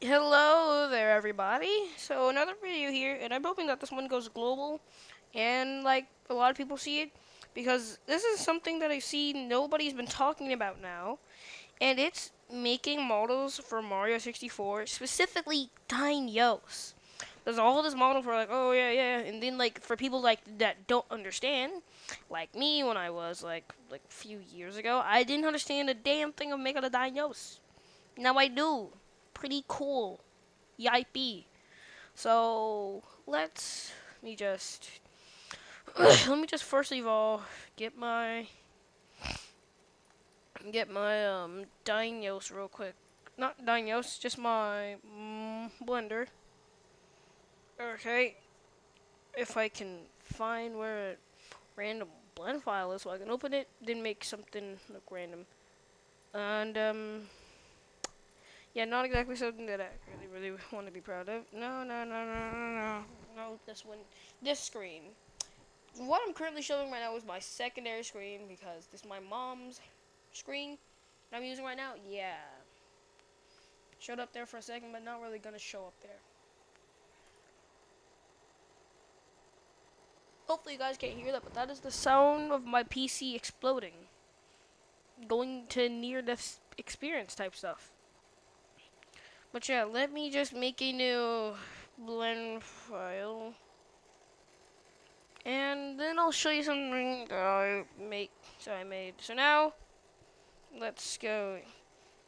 Hello there, everybody. So another video here, and I'm hoping that this one goes global, and like a lot of people see it, because this is something that I see nobody's been talking about now, and it's making models for Mario 64, specifically DynOS. There's all this model for like, oh yeah, yeah, and then like for people like that don't understand, like me when I was like a few years ago, I didn't understand a damn thing of making a DynOS. Now I do. Pretty cool. Yippee. So let me just let me just first of all get my Dinos real quick. Not Dinos, just my blender. Okay, if I can find where a random blend file is, so I can open it, then make something look random. And yeah, not exactly something that I really want to be proud of. No, no, no, no, no, no, no. This one, this screen. What I'm currently showing right now is my secondary screen because this is my mom's screen that I'm using right now. Yeah, showed up there for a second, but not really gonna show up there. Hopefully you guys can't hear that, but that is the sound of my PC exploding, going to near death experience type stuff. But yeah, let me just make a new blend file, and then I'll show you something that I made. So now let's go.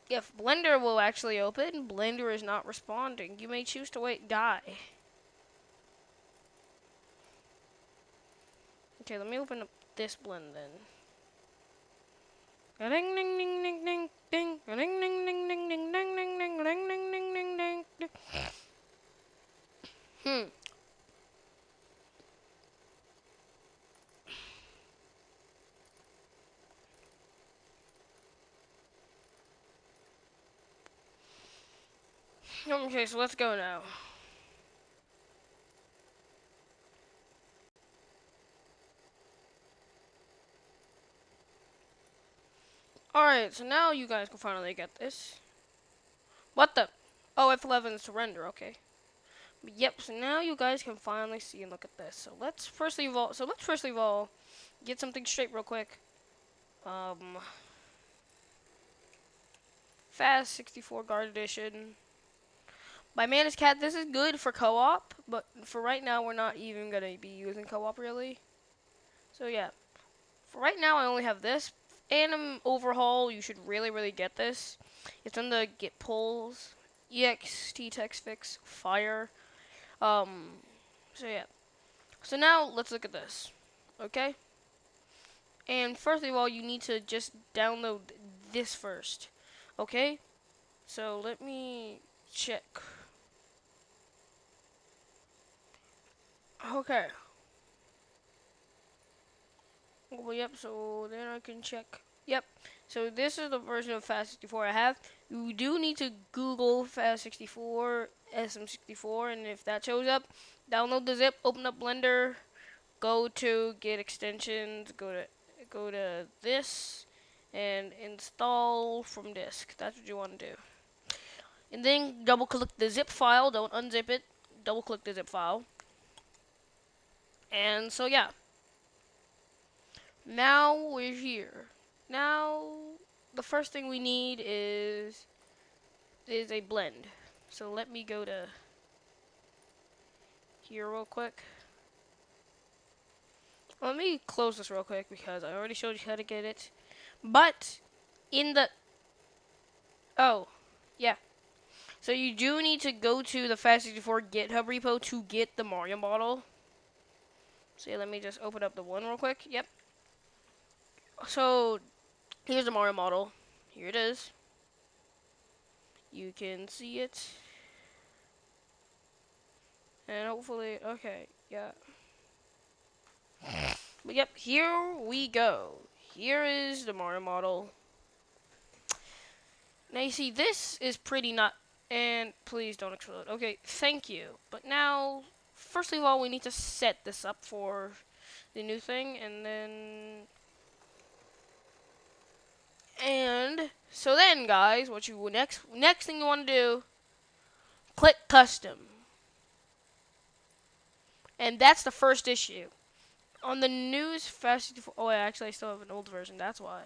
If Blender will actually open, Blender is not responding. You may choose to wait, die. Okay, let me open up this blend then. Ding ding ding ding ding ding ding ding ding ding ding ding ding ding ding ding ding ding ding. Hmm. Okay, so let's go now. Alright, so now you guys can finally get this. What the? Oh, F11 is to render, okay. Yep, so now you guys can finally see and look at this. So let's firstly of all get something straight real quick. Um Fast 64 Guard Edition. By Manus Cat, this is good for co-op, but for right now, we're not even going to be using co-op, really. So, yeah. For right now, I only have this. Anim Overhaul, you should really, really get this. It's on the Git pulls. EXT text fix, fire. Um, so, yeah. So, now, let's look at this. Okay? And first of all, you need to just download this first. Okay? So, let me check. Okay. Well, yep, so then I can check. Yep, so this is the version of Fast64 I have. You do need to Google Fast64, SM64, and if that shows up, download the zip, open up Blender, go to Get Extensions, go to this, and install from disk. That's what you want to do. And then double click the zip file, don't unzip it, double click the zip file. And so yeah, now we're here. Now, the first thing we need is a blend. So let me go to here real quick. Let me close this real quick because I already showed you how to get it. But in the oh, yeah. So you do need to go to the Fast64 GitHub repo to get the Mario model. So yeah, let me just open up the one real quick. Yep. So here's the Mario model. Here it is. You can see it. And hopefully, okay, yeah. But yep, here we go. Here is the Mario model. Now you see, this is pretty not, and please don't explode. Okay, thank you. But now, first of all, we need to set this up for the new thing, and then, so then, guys, what you next thing you want to do Click custom. And that's the first issue. On the news, oh, actually, I still have an old version. That's why.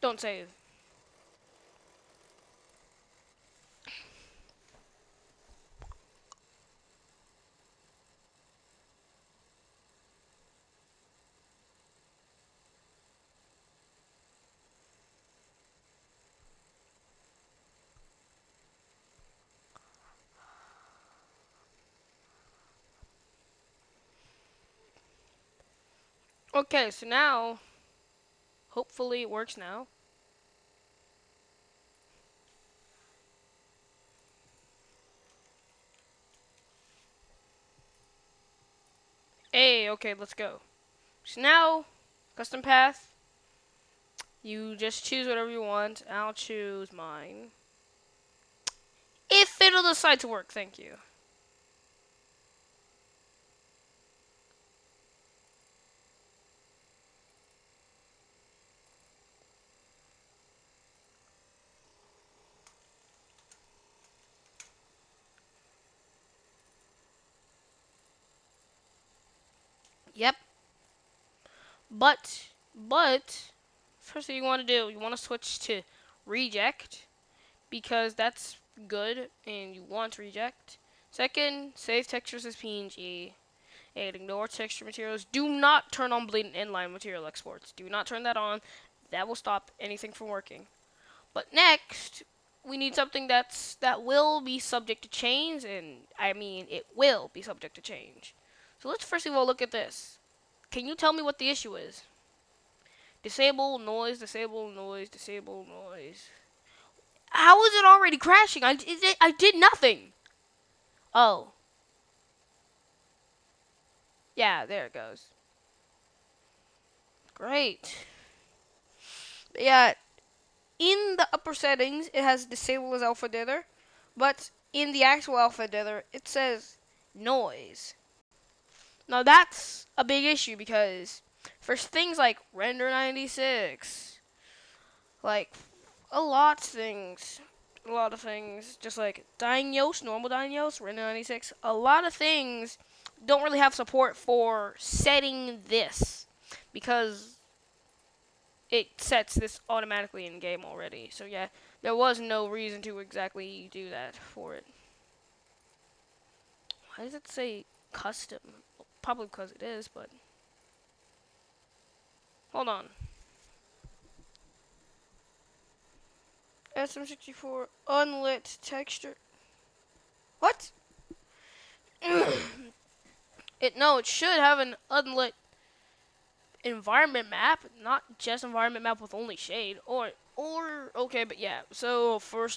Don't save. Okay, so now, hopefully it works now. Hey, okay, let's go. So now, custom path. You just choose whatever you want. I'll choose mine. If it'll decide to work, thank you. Yep. But, first thing you want to do, you want to switch to reject, because that's good and you want reject. Second, save textures as PNG and ignore texture materials. Do not turn on blatant inline material exports. Do not turn that on. That will stop anything from working. But next, we need something that will be subject to change, and I mean it will be subject to change. So let's first of all look at this. Can you tell me what the issue is? Disable noise, disable noise, disable noise. How is it already crashing? I did nothing. Oh. Yeah, there it goes. Great. Yeah, in the upper settings, it has disable as alpha dither, but in the actual alpha dither, it says noise. Now that's a big issue because for things like render 96, like a lot of things, just like DynOS, normal DynOS, render 96, a lot of things don't really have support for setting this because it sets this automatically in game already. So yeah, there was no reason to exactly do that for it. Why does it say custom? Probably because it is, but hold on. SM64 unlit texture. What? It should have an unlit environment map, not just environment map with only shade, or okay, but yeah. So for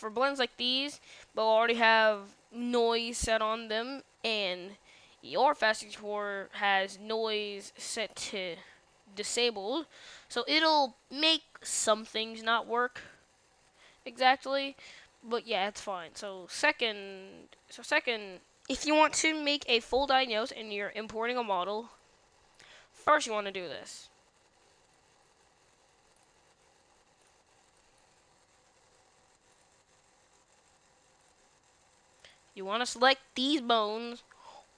blends like these, they'll already have noise set on them, and your Fast64 has noise set to disabled, so it'll make some things not work exactly, but yeah, it's fine. So second, if you want to make a full diagnose and you're importing a model, first you want to do this. You want to select these bones,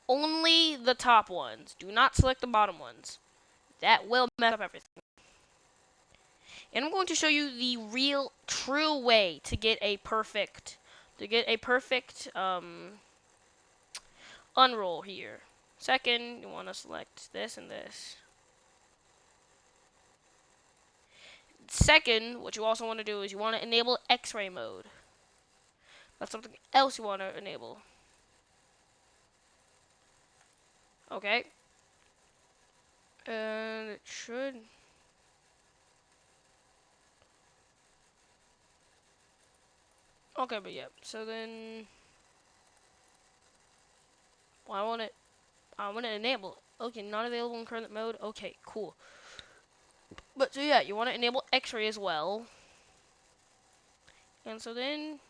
only the top ones. Do not select the bottom ones. That will mess up everything. And I'm going to show you the real, true way to get a perfect, unroll here. Second, you want to select this and this. Second, what you also want to do is you want to enable X-ray mode. That's something else you want to enable. Okay. And it should. Okay, but yeah. So then, well, I want to enable. Okay, not available in current mode. Okay, cool. But so yeah, you want to enable X-ray as well. And so then,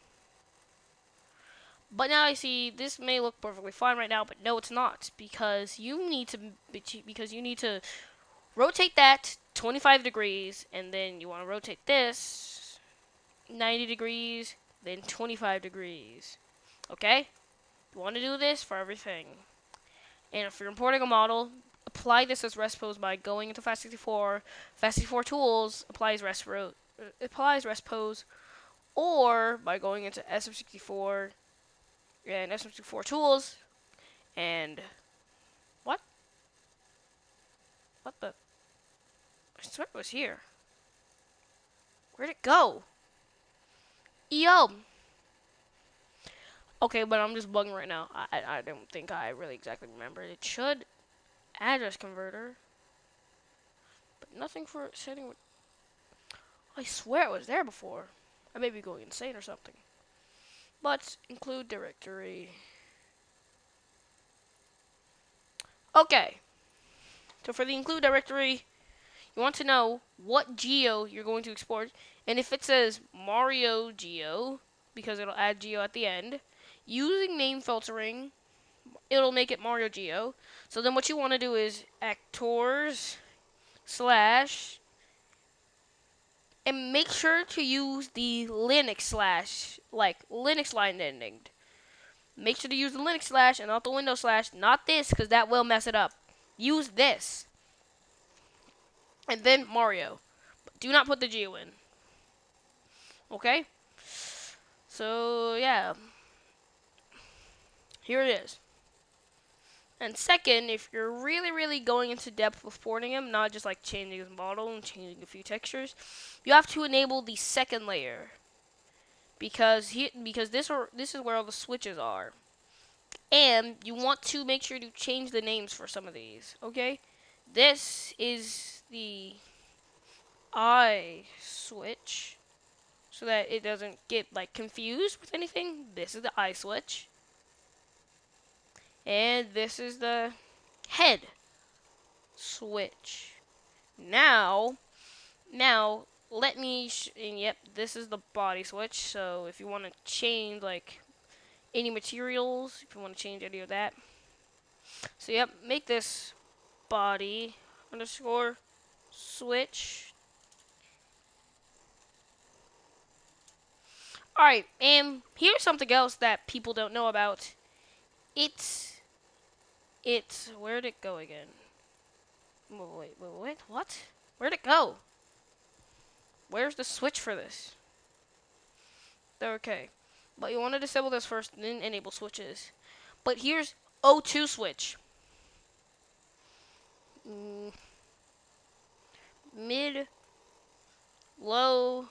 But now I see this may look perfectly fine right now, but no, it's not, because you need to rotate that 25 degrees, and then you want to rotate this 90 degrees, then 25 degrees. Okay? You want to do this for everything. And if you're importing a model, apply this as rest pose by going into FAST64. FAST64 tools applies rest pose, or by going into SM64 and SM64 tools and what? What the? I swear it was here. Where'd it go? Yo. Okay, but I'm just bugging right now. I don't think I really exactly remember. It should address converter, but nothing for setting. I swear it was there before. I may be going insane or something. But include directory. Okay. So for the include directory, you want to know what geo you're going to export, and if it says Mario Geo, because it'll add geo at the end, using name filtering, it'll make it Mario Geo. So then what you want to do is actors slash, and make sure to use the Linux slash, like Linux line ending. Make sure to use the Linux slash and not the Windows slash, not this, because that will mess it up. Use this. And then Mario. But do not put the geo in. Okay? So, yeah. Here it is. And second, if you're really going into depth with porting him, not just like changing his model and changing a few textures, you have to enable the second layer. Because this is where all the switches are. And you want to make sure to change the names for some of these, okay? This is the I switch, so that it doesn't get like confused with anything. This is the I switch. And this is the head switch. Now let me and yep, this is the body switch. So if you want to change like any materials, if you want to change any of that, so yep, make this body underscore switch. Alright, and here's something else that people don't know about. It's where'd it go again? Wait, what? Where'd it go? Where's the switch for this? Okay, but you want to disable this first, then enable switches. But here's O2 switch. Mid, low,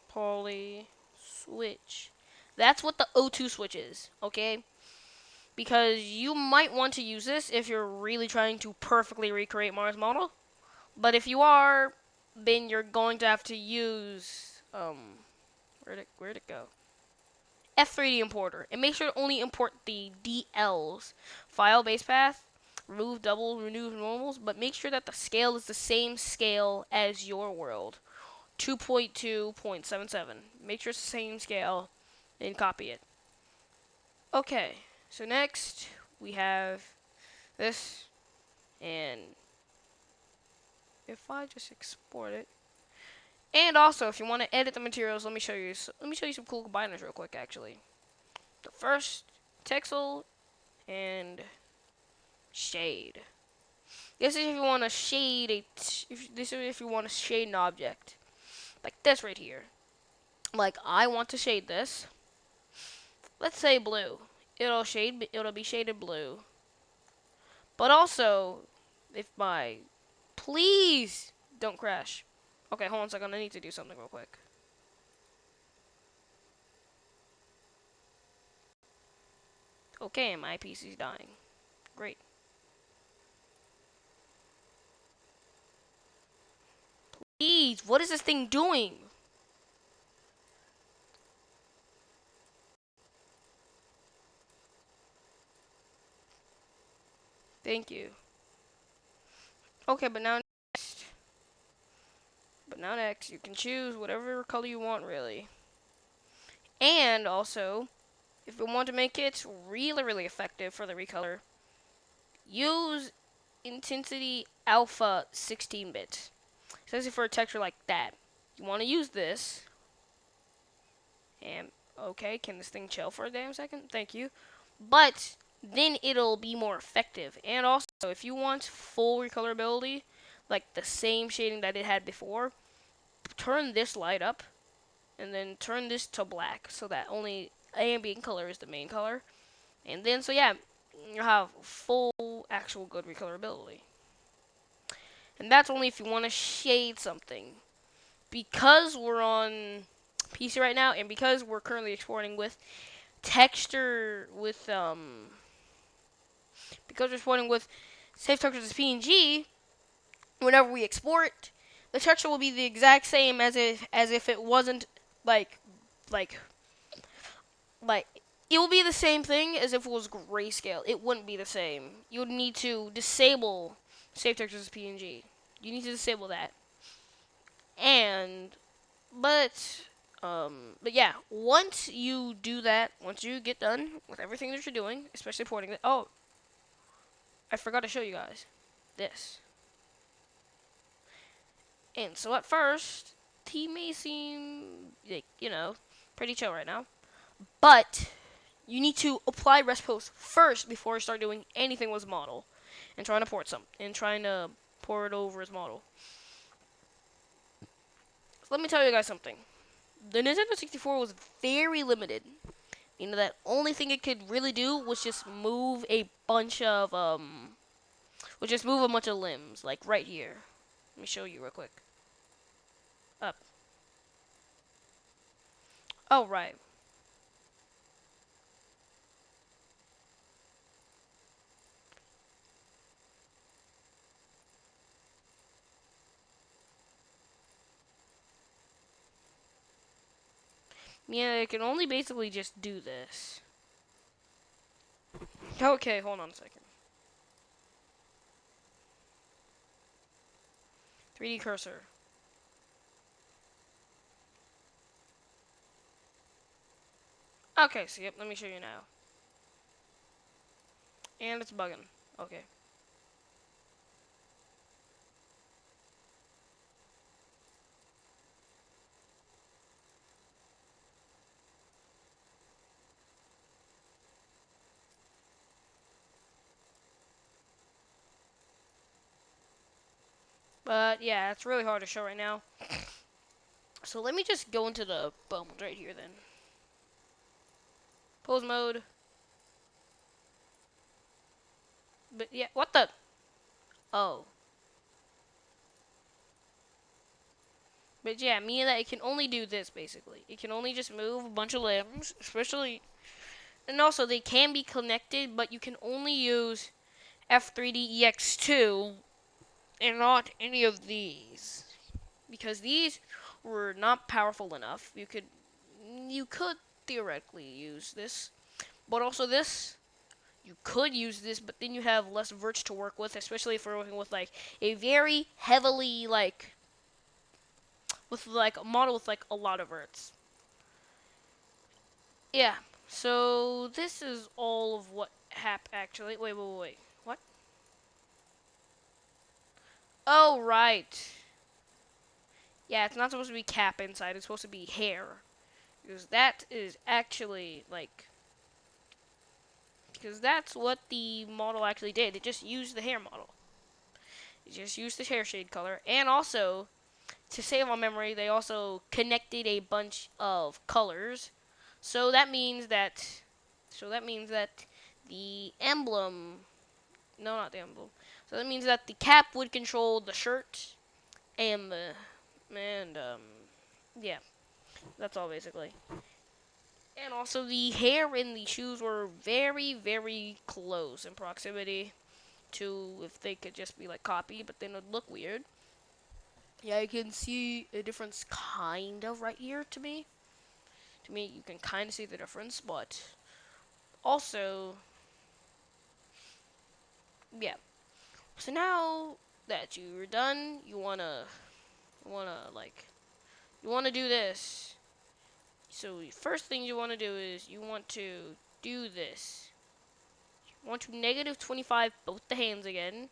poly, switch. That's what the O2 switch is, okay? Because you might want to use this if you're really trying to perfectly recreate Mars model. But if you are, then you're going to have to use where'd it go? F3D importer, and make sure to only import the DLs, file base path, remove double, remove normals, but make sure that the scale is the same scale as your world, 2.2.77. Make sure it's the same scale, and copy it. Okay, so next we have this, and if I just export it, and also if you want to edit the materials, let me show you some cool combiners real quick. Actually, the first texel and shade. This is if you want to shade if you want to shade an object like this right here. Like I want to shade this. Let's say blue. It'll be shaded blue. But also, if my please don't crash. Okay, hold on a second. I need to do something real quick. Okay, my PC's dying. Great. Please, what is this thing doing? Thank you. Okay, but now next, you can choose whatever color you want, really. And also, if you want to make it really, really effective for the recolor, use intensity alpha 16-bit. Especially for a texture like that. You want to use this. And, okay, can this thing chill for a damn second? Thank you. But, then it'll be more effective. And also, if you want full recolorability, like the same shading that it had before, turn this light up. And then turn this to black. So that only ambient color is the main color. And then, so yeah, you have full, actual good recolorability. And that's only if you want to shade something. Because we're on PC right now, and because we're currently exporting with texture, because we're exporting with safe textures as PNG, whenever we export, the texture will be the exact same as if it wasn't like like like it will be the same thing as if it was grayscale. It wouldn't be the same. You would need to disable safe textures as PNG. You need to disable that. And but yeah, once you do that, once you get done with everything that you're doing, especially porting it. Oh, I forgot to show you guys this. And so at first, he may seem like, pretty chill right now, but you need to apply rest post first before you start doing anything with his model and trying to pour it over his model. So let me tell you guys something. The Nintendo 64 was very limited. That only thing it could really do was just move a bunch of limbs, like right here. Let me show you real quick. Up. Oh, right. Yeah, it can only basically just do this. Okay, hold on a second. 3D cursor. Okay, so yep, let me show you now. And it's bugging. Okay. But yeah, it's really hard to show right now. So let me just go into the bubbles right here then. Pose mode. But yeah, what the? Oh. But yeah, meaning that it can only do this basically. It can only just move a bunch of limbs, especially, and also they can be connected, but you can only use F3D EX2 and not any of these because these were not powerful enough. You could theoretically use this, but also this you could use this, but then you have less verts to work with, especially if you're working with like a very heavily with a model with like a lot of verts. Yeah. So this is all of what actually. Wait. What? Oh right. Yeah, it's not supposed to be cap inside. It's supposed to be hair. Because that is actually because that's what the model actually did. It just used the hair model. It just used the hair shade color, and also to save on memory, they also connected a bunch of colors. So that means that the emblem, no, not the emblem. So that means that the cap would control the shirt and yeah, that's all basically. And also the hair and the shoes were very, very close in proximity to if they could just be like copied, but then it would look weird. Yeah, you can see a difference kind of right here to me. To me, you can kind of see the difference, but also, yeah. So now that you're done, you wanna do this. So first thing you want to do is you want to do this. You want to negative 25 both the hands again.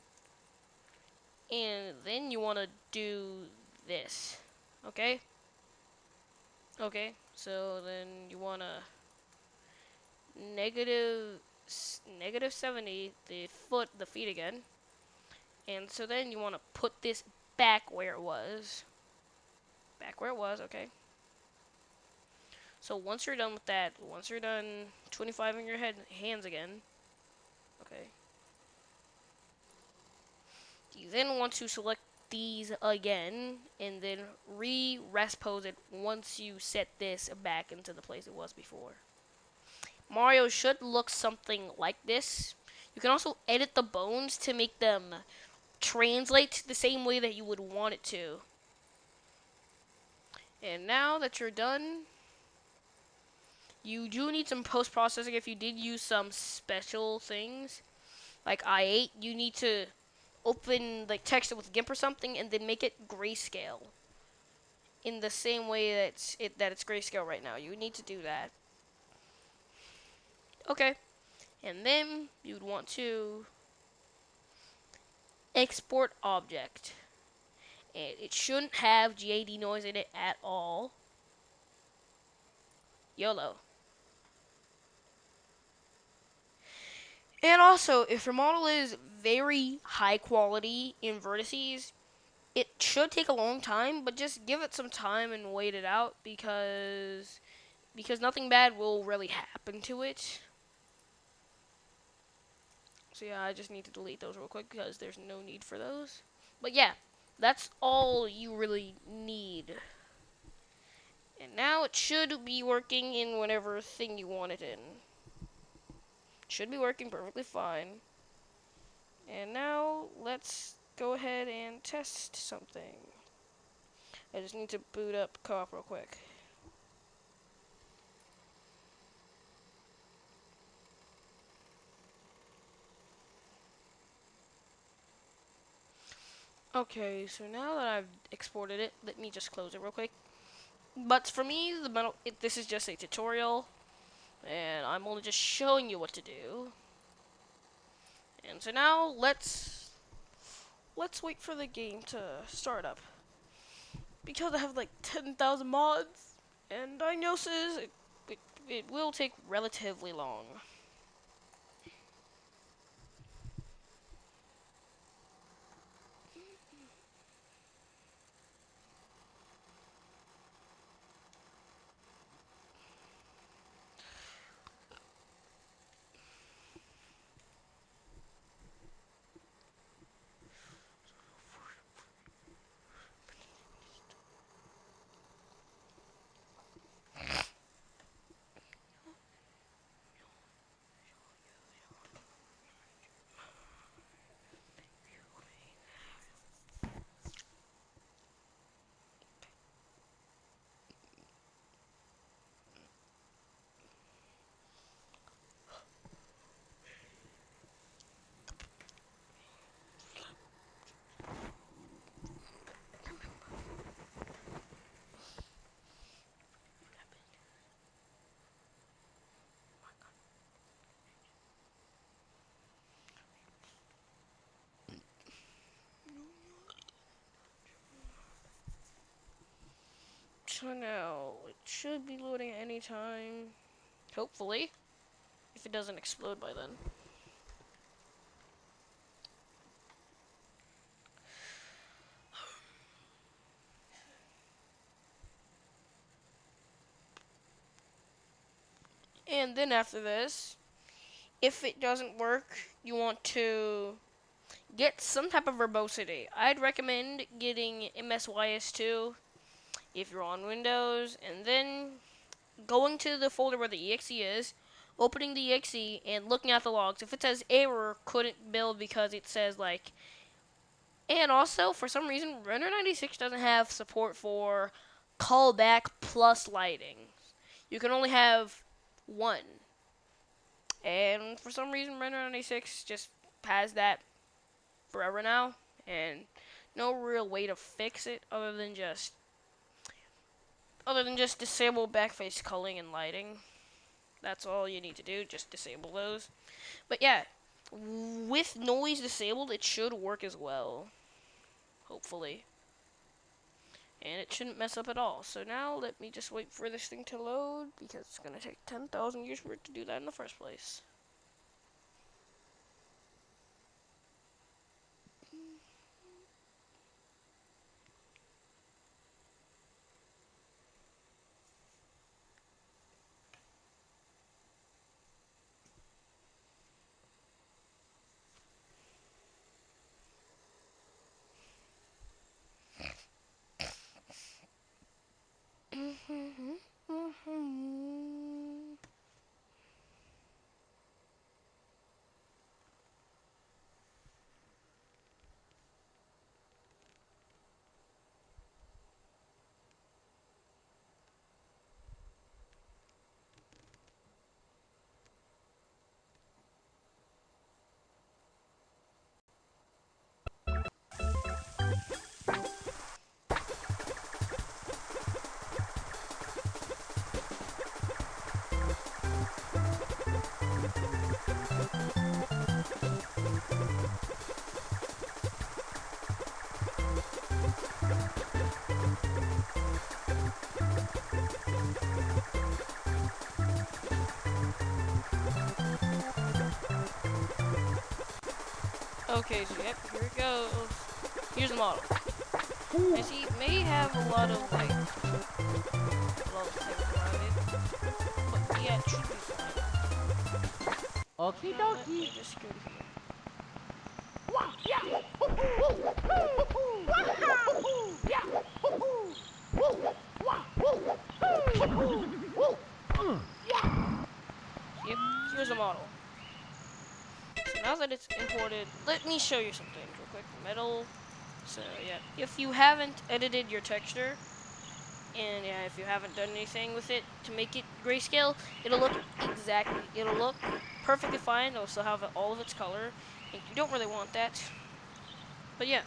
And then you want to do this. Okay? Okay, so then you want to negative negative 70 the feet again. And so then you want to put this back where it was. Back where it was, okay. So once you're done with that, once you're done 25 in your hands again, okay. You then want to select these again and then rest pose it once you set this back into the place it was before. Mario should look something like this. You can also edit the bones to make them translate the same way that you would want it to. And now that you're done, you do need some post-processing if you did use some special things. Like I8, you need to open like text it with GIMP or something and then make it grayscale. In the same way that it's grayscale right now. You need to do that. Okay. And then you'd want to export object. And it shouldn't have GAD noise in it at all. YOLO. And also, if your model is very high quality in vertices, it should take a long time, but just give it some time and wait it out because nothing bad will really happen to it. So yeah, I just need to delete those real quick because there's no need for those. But yeah, that's all you really need. And now it should be working in whatever thing you want it in. Should be working perfectly fine. And now let's go ahead and test something. I just need to boot up co-op real quick. Okay, so now that I've exported it, let me just close it real quick. But for me, this is just a tutorial, and I'm only just showing you what to do. And so now let's wait for the game to start up because I have like 10,000 mods, and diagnosis it will take relatively long. So now it should be loading at any time, hopefully, if it doesn't explode by then. And then after this, if it doesn't work, you want to get some type of verbosity. I'd recommend getting MSYS2 if you're on Windows, and then going to the folder where the exe is, opening the exe, and looking at the logs. If it says error, couldn't build because it says like. And also, for some reason, Render 96 doesn't have support for callback plus lighting. You can only have one. And for some reason, Render 96 just has that forever now, and no real way to fix it other than just Other than just disable backface culling and lighting. That's all you need to do, just disable those. But yeah, with noise disabled, it should work as well. Hopefully. And it shouldn't mess up at all. So now let me just wait for this thing to load, because it's going to take 10,000 years for it to do that in the first place. Okay, so yep, here it goes. Here's the model. As he may have a lot of like type around it, but yeah, it should be fine. Okie Now let me dokie. just go here. Yep, here's the model. So now that it's imported, let me show you some things real quick. Metal. So yeah, if you haven't edited your texture, and yeah, if you haven't done anything with it to make it grayscale, it'll look perfectly fine. It'll still have all of its color, and you don't really want that. But yeah.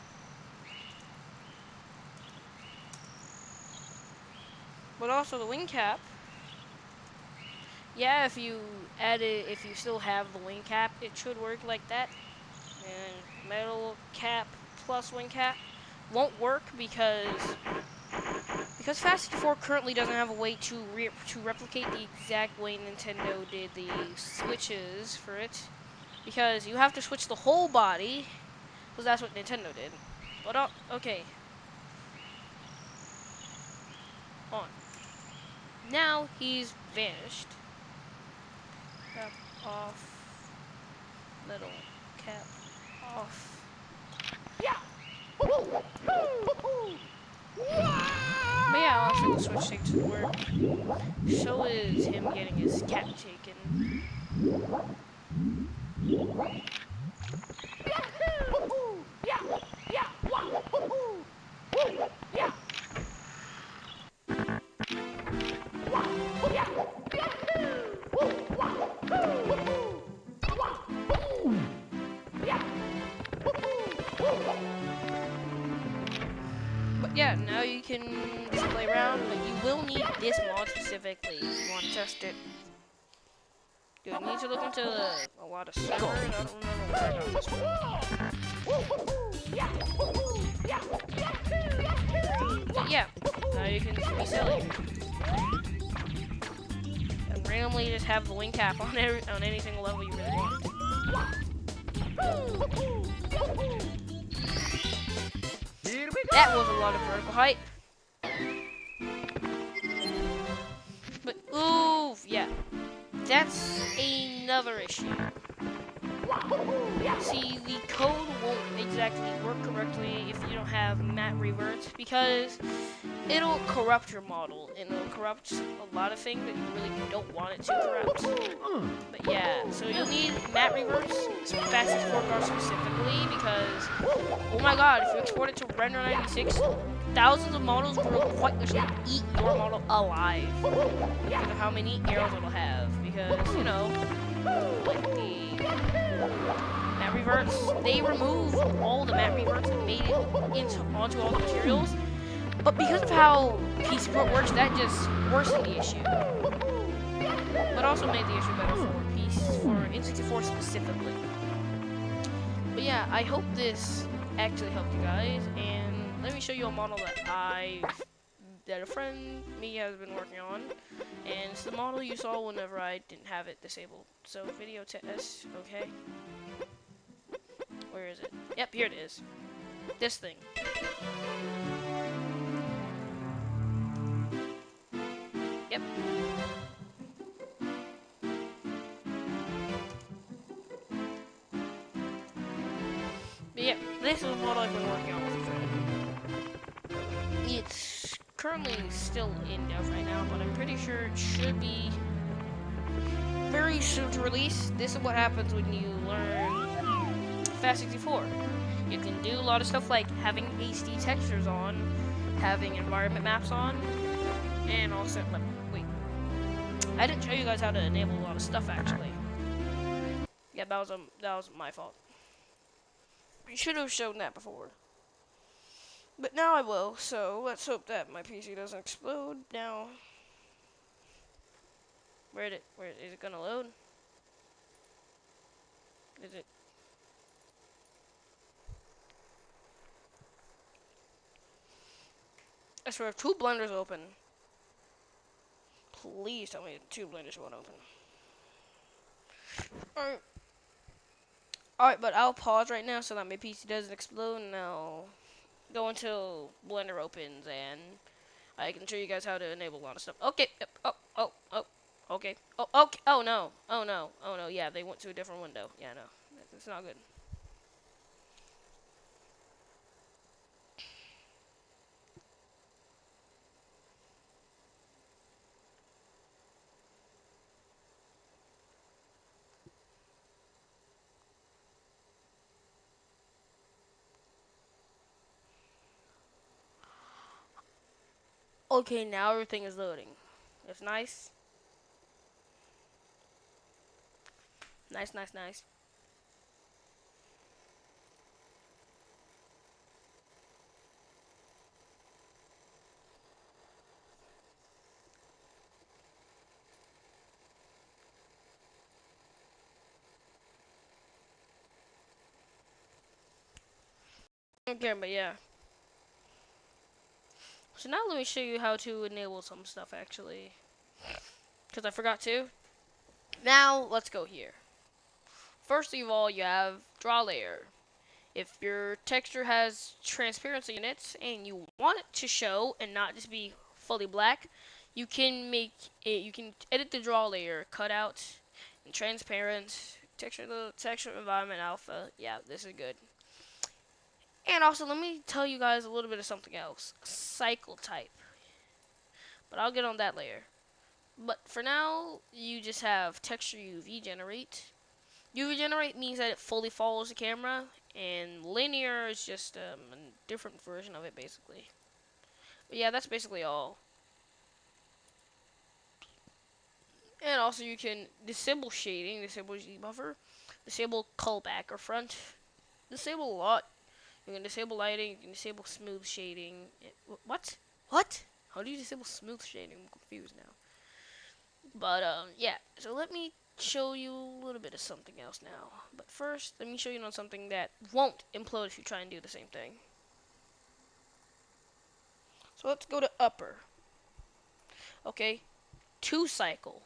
But also the wing cap. Yeah, if you if you still have the wing cap, it should work like that. And metal cap plus wing cap won't work because Fast64 currently doesn't have a way to replicate the exact way Nintendo did the switches for it, because you have to switch the whole body, because that's what Nintendo did. But okay, on. Now he's vanished. Cap off. Metal cap off. But yeah, also the switch takes to work. So is him getting his cap taken. But yeah, now you can just play around, but you will need this mod specifically if you want to test it. You need to look into a lot of servers. I don't remember where I got this one. But yeah, now you can be silly. And randomly just have the wing cap on any single level you really want. That was a lot of vertical height. But oof, yeah. That's another issue. See, the code won't exactly work correctly if you don't have matte reverts, because it'll corrupt your model, and it'll corrupt a lot of things that you really don't want it to corrupt. But yeah, so you'll need matte reverts, Fast64 cars specifically, because, oh my god, if you export it to Render 96, thousands of models will quite literally eat your model alive because of how many arrows it'll have. Because, you know, like the matte reverts, they remove all the matte reverts and made it onto all the materials. But because of how PC port works, that just worsened the issue. But also made the issue better for N64 specifically. But yeah, I hope this actually helped you guys, and let me show you a model that a friend me has been working on, and it's the model you saw whenever I didn't have it disabled. So video test, okay. Where is it? Yep, here it is. This thing. Yep. But yeah, this is the model I've been working on with a friend. It's currently still in dev right now, but I'm pretty sure it should be very soon to release. This is what happens when you learn FAT64. You can do a lot of stuff like having HD textures on, having environment maps on, and also, wait, I didn't show you guys how to enable a lot of stuff actually. Yeah, that was my fault. I should have shown that before. But now I will, so let's hope that my PC doesn't explode. Now, where is it gonna load? Is it? I swear, if two blenders open. Please tell me two blenders won't open. Alright, but I'll pause right now so that my PC doesn't explode, and I'll go until Blender opens, and I can show you guys how to enable a lot of stuff. Okay. Yep. Oh. Okay. Oh, okay. Oh, no. Oh, no. Oh, no. Yeah, they went to a different window. Yeah, no. It's not good. Okay, now everything is loading. It's nice. Nice. Okay, but yeah. So now let me show you how to enable some stuff, actually. Because I forgot to. Now, let's go here. First of all, you have draw layer. If your texture has transparency in it and you want it to show and not just be fully black, you can edit the draw layer, cut out and transparent, texture environment alpha. Yeah, this is good. And also, let me tell you guys a little bit of something else. Cycle type. But I'll get on that later. But for now, you just have texture UV generate. UV generate means that it fully follows the camera, and linear is just a different version of it, basically. But yeah, that's basically all. And also, you can disable shading, disable G-buffer, disable callback or front, disable a lot. You can disable lighting, you can disable smooth shading. What? What? How do you disable smooth shading? I'm confused now. But, yeah. So let me show you a little bit of something else now. But first, let me show you on something that won't implode if you try and do the same thing. So let's go to upper. Okay. 2 cycle.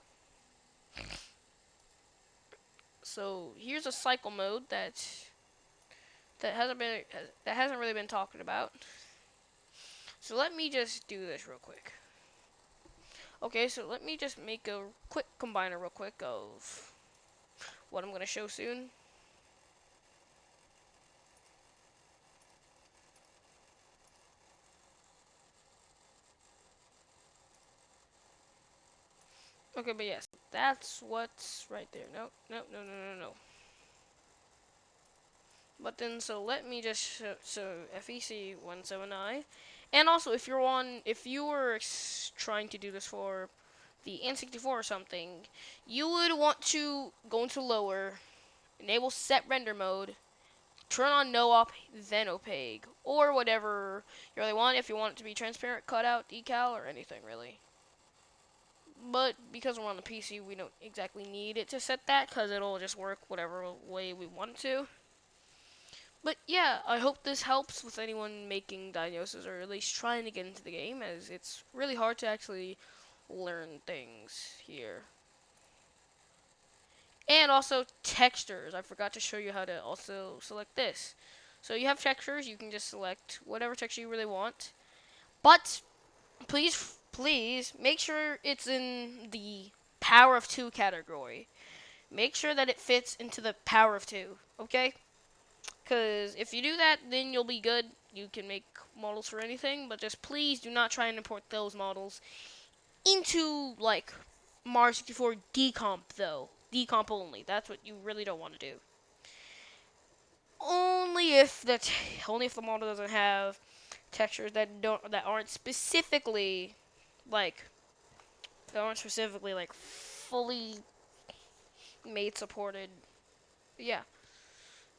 So here's a cycle mode that hasn't really been talked about. So let me just do this real quick. Okay, so let me just make a quick combiner real quick of what I'm going to show soon. Okay, but yes, that's what's right there. No. But then, so let me just show, so FEC17i, and also if you were trying to do this for the N64 or something, you would want to go into lower, enable set render mode, turn on no op, then opaque, or whatever you really want. If you want it to be transparent, cutout, decal, or anything really. But because we're on the PC, we don't exactly need it to set that because it'll just work whatever way we want it to. But yeah, I hope this helps with anyone making diagnosis or at least trying to get into the game, as it's really hard to actually learn things here. And also textures. I forgot to show you how to also select this. So you have textures, you can just select whatever texture you really want. But please make sure it's in the power of 2 category. Make sure that it fits into the power of 2, okay? Because if you do that, then you'll be good. You can make models for anything, but just please do not try and import those models into, like, Mario 64 decomp, though. Decomp only. That's what you really don't want to do. Only if only if the model doesn't have textures that aren't specifically like fully made supported. Yeah,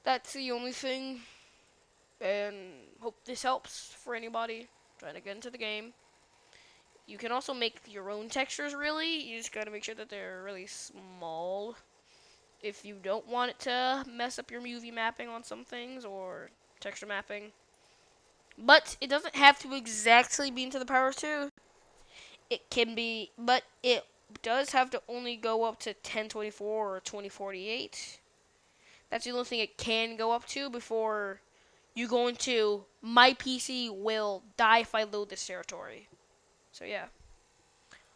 that's the only thing. And hope this helps for anybody trying to get into the game. You can also make your own textures, really. You just gotta make sure that they're really small. If you don't want it to mess up your movie mapping on some things or texture mapping. But it doesn't have to exactly be into the power of 2. It can be, but it does have to only go up to 1024 or 2048. That's the only thing it can go up to before you go into my PC will die if I load this territory. So yeah,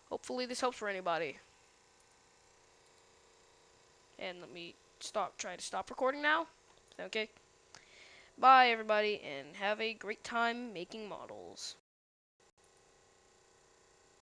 hopefully this helps for anybody. And let me try to stop recording now. Okay. Bye everybody and have a great time making models.